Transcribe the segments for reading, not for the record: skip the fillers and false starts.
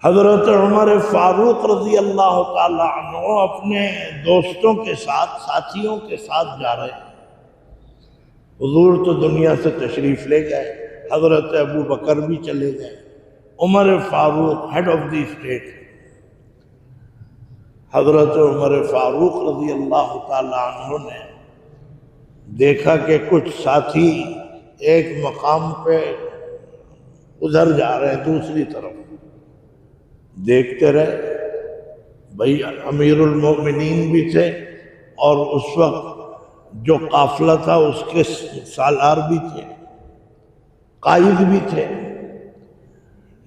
حضرت عمر فاروق رضی اللہ تعالی عنہ اپنے دوستوں کے ساتھ، ساتھیوں کے ساتھ جا رہے ہیں۔ حضور تو دنیا سے تشریف لے گئے، حضرت ابو بکر بھی چلے گئے، عمر فاروق ہیڈ آف دی اسٹیٹ۔ حضرت عمر فاروق رضی اللہ تعالی عنہ نے دیکھا کہ کچھ ساتھی ایک مقام پہ ادھر جا رہے ہیں دوسری طرف، دیکھتے رہے۔ بھائی امیر المومنین بھی تھے اور اس وقت جو قافلہ تھا اس کے سالار بھی تھے، قائد بھی تھے۔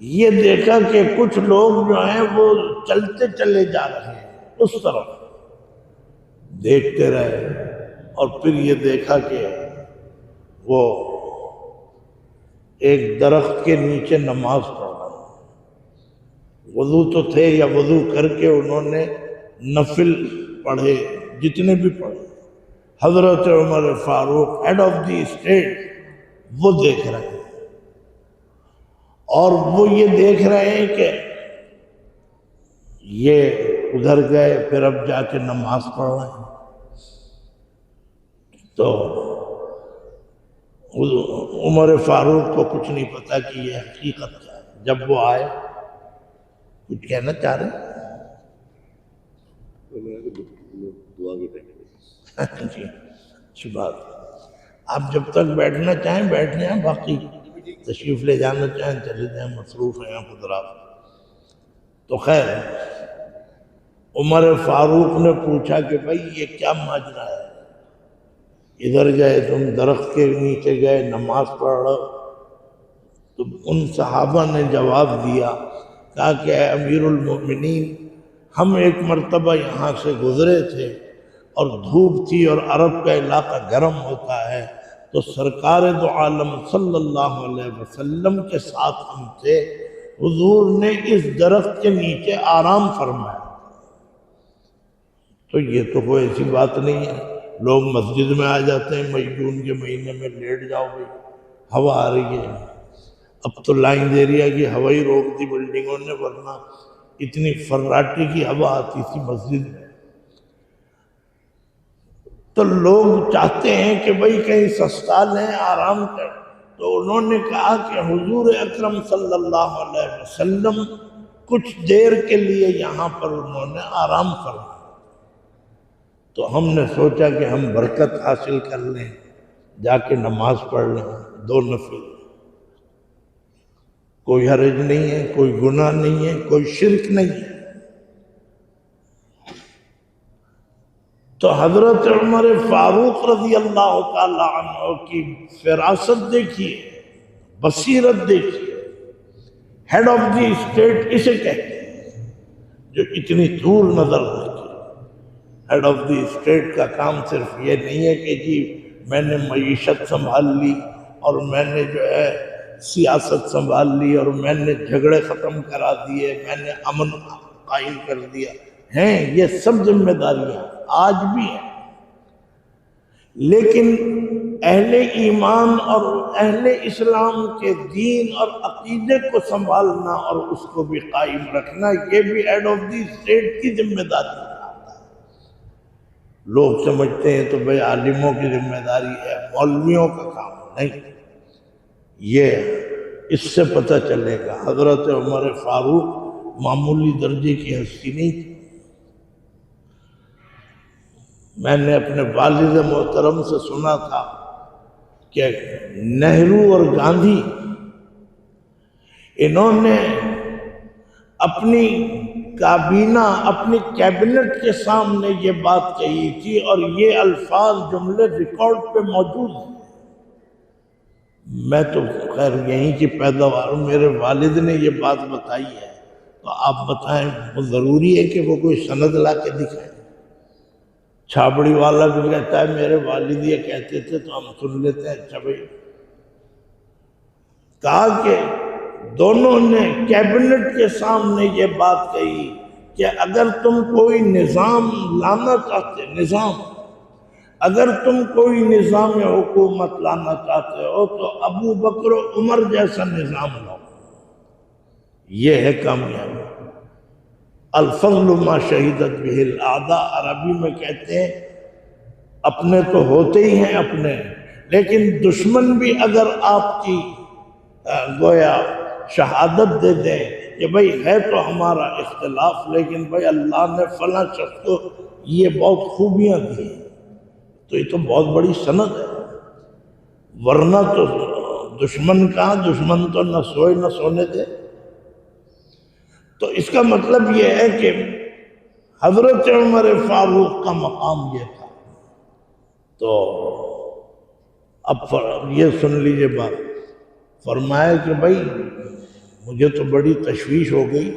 یہ دیکھا کہ کچھ لوگ جو ہیں وہ چلتے چلے جا رہے ہیں اس طرف، دیکھتے رہے اور پھر یہ دیکھا کہ وہ ایک درخت کے نیچے نماز پڑھ رہے ہیں۔ وضو تو تھے یا وضو کر کے انہوں نے نفل پڑھے جتنے بھی پڑھے۔ حضرت عمر فاروق ہیڈ آف دی اسٹیٹ وہ دیکھ رہے ہیں، اور وہ یہ دیکھ رہے ہیں کہ یہ ادھر گئے پھر اب جا کے نماز پڑھ رہے ہیں۔ تو عمر فاروق کو کچھ نہیں پتا کہ یہ حقیقت کیا ہے۔ جب وہ آئے، کچھ کہنا چاہ رہے ہیں؟ جی اچھی بات، آپ جب تک بیٹھنا چاہیں بیٹھ جائیں، باقی تشریف لے جانا چاہیں چلے جائیں، مصروف ہیں آپ حضرات۔ تو خیر عمر فاروق نے پوچھا کہ بھائی یہ کیا ماجرا ہے، ادھر گئے تم درخت کے نیچے گئے نماز پڑھ رہے ہو؟ تو ان صحابہ نے جواب دیا، کہا کہ اے امیر المومنین، ہم ایک مرتبہ یہاں سے گزرے تھے اور دھوپ تھی اور عرب کا علاقہ گرم ہوتا ہے، تو سرکار دو عالم صلی اللہ علیہ وسلم کے ساتھ ہم تھے، حضور نے اس درخت کے نیچے آرام فرمایا۔ تو یہ تو کوئی ایسی بات نہیں ہے، لوگ مسجد میں آ جاتے ہیں مئی جون کے مہینے میں، لیٹ جاؤ بھائی ہوا آ رہی ہے۔ اب تو لائن ایریا کی ہوا ہی روک دی بلڈنگوں نے، ورنہ اتنی فراٹی کی ہوا آتی تھی مسجد میں۔ تو لوگ چاہتے ہیں کہ بھئی کہیں سستا لیں، آرام کریں، تو انہوں نے کہا کہ حضور اکرم صلی اللہ علیہ وسلم کچھ دیر کے لیے یہاں پر انہوں نے آرام فرمایا، تو ہم نے سوچا کہ ہم برکت حاصل کر لیں، جا کے نماز پڑھ لیں 2 نفل۔ کوئی حرج نہیں ہے، کوئی گناہ نہیں ہے، کوئی شرک نہیں ہے۔ تو حضرت عمر فاروق رضی اللہ تعالی عنہ کی فراست دیکھیے، بصیرت دیکھیے۔ ہیڈ آف دی اسٹیٹ اسے کہتے ہیں جو اتنی دور نظر رکھے۔ ہیڈ آف دی اسٹیٹ کا کام صرف یہ نہیں ہے کہ جی میں نے معیشت سنبھال لی اور میں نے جو ہے سیاست سنبھال لی اور میں نے جھگڑے ختم کرا دیے، میں نے امن قائم کر دیا۔ ہیں یہ سب ذمہ داریاں آج بھی ہیں، لیکن اہل ایمان اور اہل اسلام کے دین اور عقیدے کو سنبھالنا اور اس کو بھی قائم رکھنا، یہ بھی ہیڈ آف دی اسٹیٹ کی ذمہ داری ہے۔ لوگ سمجھتے ہیں تو بھئی عالموں کی ذمہ داری ہے، مولویوں کا کام نہیں۔ یہ اس سے پتہ چلے گا حضرت عمر فاروق معمولی درجے کی ہستی نہیں تھی۔ میں نے اپنے والد محترم سے سنا تھا کہ نہرو اور گاندھی انہوں نے اپنی کابینہ، اپنی کیبنٹ کے سامنے یہ بات کہی تھی، اور یہ الفاظ جملے ریکارڈ پہ موجود ہیں۔ میں تو خیر یہیں کی پیداوار ہوں، میرے والد نے یہ بات بتائی ہے، تو آپ بتائیں وہ ضروری ہے کہ وہ کوئی سند لا کے دکھائیں؟ چھابڑی والا بھی کہتا ہے میرے والد یہ کہتے تھے تو ہم سن لیتے ہیں، اچھا بھائی۔ کہا کہ دونوں نے کیبنٹ کے سامنے یہ بات کہی کہ اگر تم کوئی نظام لانا چاہتے، اگر تم کوئی نظام حکومت لانا چاہتے ہو تو ابو بکر و عمر جیسا نظام لاؤ۔ یہ ہے کامیابی۔ الفضل ما شہدت بہ الاعداء، عربی میں کہتے ہیں اپنے تو ہوتے ہی ہیں اپنے، لیکن دشمن بھی اگر آپ کی گویا شہادت دے دیں کہ بھئی ہے تو ہمارا اختلاف، لیکن بھئی اللہ نے فلاں شخص کو یہ بہت خوبیاں دی ہیں، تو یہ تو بہت بڑی سند ہے۔ ورنہ تو دشمن کہاں، دشمن تو نہ سوئے نہ سونے دے۔ تو اس کا مطلب یہ ہے کہ حضرت عمر فاروق کا مقام یہ تھا۔ تو اب یہ سن لیجئے بات، فرمایا کہ بھئی مجھے تو بڑی تشویش ہو گئی،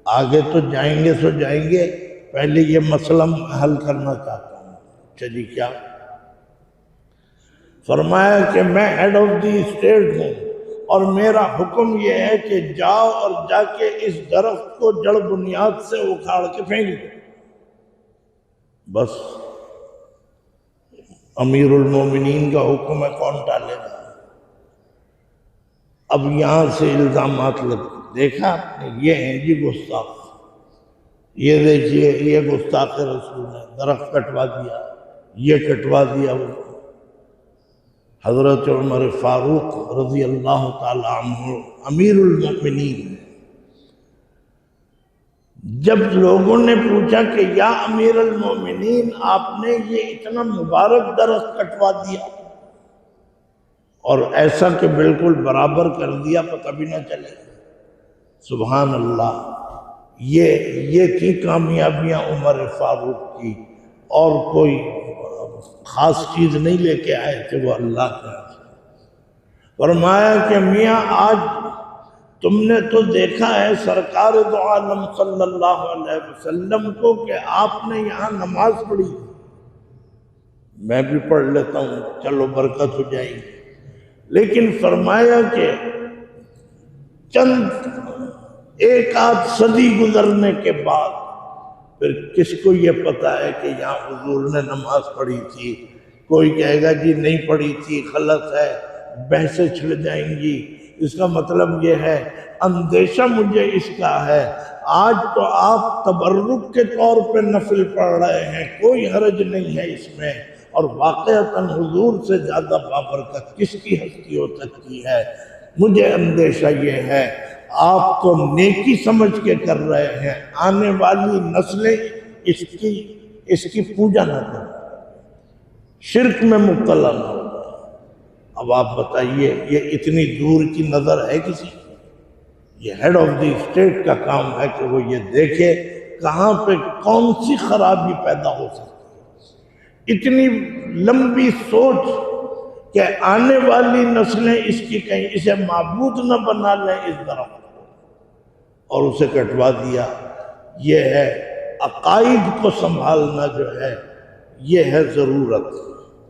آگے تو جائیں گے سو جائیں گے، پہلے یہ مسئلہ حل کرنا چاہتا ہوں۔ چلی کیا؟ فرمایا کہ میں ہیڈ آف دی اسٹیٹ ہوں اور میرا حکم یہ ہے کہ جاؤ اور جا کے اس درخت کو جڑ بنیاد سے اکھاڑ کے پھینک دو۔ بس امیر المومنین کا حکم ہے، کون ٹالے گا؟ اب یہاں سے الزامات لگ، دیکھا آپ نے، یہ ہیں جی گستاخ، یہ دیکھیے یہ گستاخ رسول ہے، درخت کٹوا دیا، یہ کٹوا دیا وہ۔ حضرت عمر فاروق رضی اللہ تعالی عنہ امیر المؤمنین، جب لوگوں نے پوچھا کہ یا امیر المؤمنین آپ نے یہ اتنا مبارک درخت کٹوا دیا اور ایسا کہ بالکل برابر کر دیا، پتہ بھی نہ چلے، سبحان اللہ، یہ تھی کامیابیاں عمر فاروق کی، اور کوئی خاص چیز نہیں لے کے آئے تھے، وہ اللہ کا۔ فرمایا کہ میاں آج تم نے تو دیکھا ہے سرکار دو عالم صلی اللہ علیہ وسلم کو کہ آپ نے یہاں نماز پڑھی، میں بھی پڑھ لیتا ہوں، چلو برکت ہو جائے گی، لیکن فرمایا کہ چند ایک آدھ صدی گزرنے کے بعد پھر کس کو یہ پتا ہے کہ یہاں حضور نے نماز پڑھی تھی؟ کوئی کہے گا جی نہیں پڑھی تھی، غلط ہے، بحثیں چھڑ جائیں گی۔ اس کا مطلب یہ ہے، اندیشہ مجھے اس کا ہے، آج تو آپ تبرک کے طور پہ نفل پڑھ رہے ہیں، کوئی حرج نہیں ہے اس میں، اور واقعتاً حضور سے زیادہ بابرکت کس کی ہستی ہو سکتی ہے؟ مجھے اندیشہ یہ ہے آپ تو نیکی سمجھ کے کر رہے ہیں، آنے والی نسلیں اس کی پوجا نہ کریں، شرک میں مبتلا نہ ہو۔ اب آپ بتائیے یہ اتنی دور کی نظر ہے کسی کی؟ یہ ہیڈ آف دی اسٹیٹ کا کام ہے کہ وہ یہ دیکھے کہاں پہ کون سی خرابی پیدا ہو سکتی ہے، اتنی لمبی سوچ کہ آنے والی نسلیں اس کی کہیں اسے معبود نہ بنا لیں اس درخت کو، اور اسے کٹوا دیا۔ یہ ہے عقائد کو سنبھالنا، جو ہے یہ ہے ضرورت۔